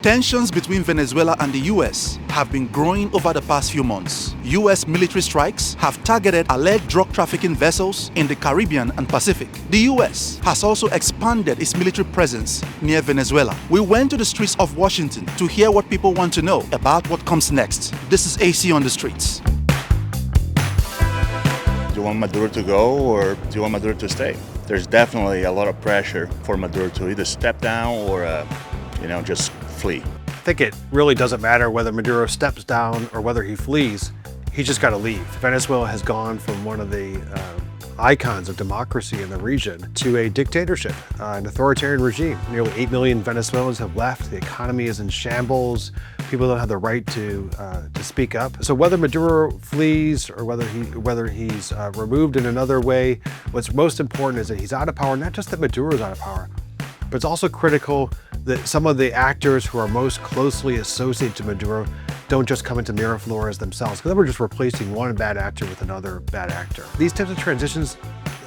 Tensions between Venezuela and the US have been growing over the past few months. US military strikes have targeted alleged drug trafficking vessels in the Caribbean and Pacific. The US has also expanded its military presence near Venezuela. We went to the streets of Washington to hear what people want to know about what comes next. This is AC on the Streets. Do you want Maduro to go or do you want Maduro to stay? There's definitely a lot of pressure for Maduro to either step down or just flee. I think it really doesn't matter whether Maduro steps down or whether he flees. He's just got to leave. Venezuela has gone from one of the icons of democracy in the region to a dictatorship, an authoritarian regime. Nearly 8 million Venezuelans have left. The economy is in shambles. People don't have the right to speak up. So whether Maduro flees or whether he's removed in another way, what's most important is that he's out of power. Not just that Maduro is out of power, but it's also critical that some of the actors who are most closely associated to Maduro don't just come into Miraflores themselves, because then we're just replacing one bad actor with another bad actor. These types of transitions,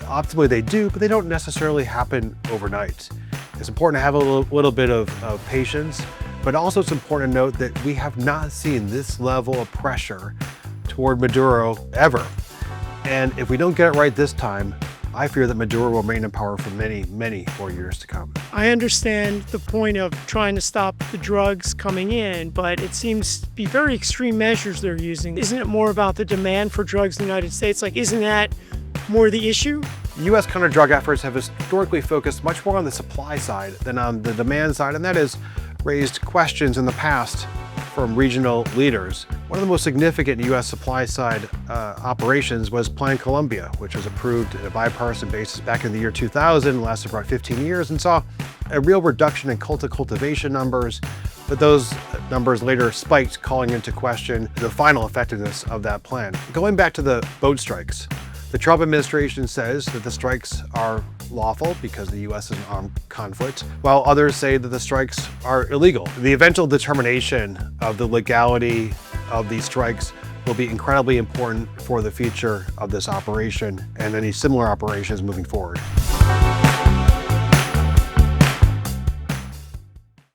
optimally they do, but they don't necessarily happen overnight. It's important to have a little bit of patience, but also it's important to note that we have not seen this level of pressure toward Maduro ever. And if we don't get it right this time, I fear that Maduro will remain in power for many, many more years to come. I understand the point of trying to stop the drugs coming in, but it seems to be very extreme measures they're using. Isn't it more about the demand for drugs in the United States? Isn't that more the issue? U.S. counter-drug efforts have historically focused much more on the supply side than on the demand side, and that has raised questions in the past from regional leaders. One of the most significant U.S. supply side operations was Plan Colombia, which was approved on a bipartisan basis back in the year 2000, lasted about 15 years, and saw a real reduction in cultivation numbers. But those numbers later spiked, calling into question the final effectiveness of that plan. Going back to the boat strikes, the Trump administration says that the strikes are lawful because the U.S. is in armed conflict, while others say that the strikes are illegal. The eventual determination of the legality of these strikes will be incredibly important for the future of this operation and any similar operations moving forward.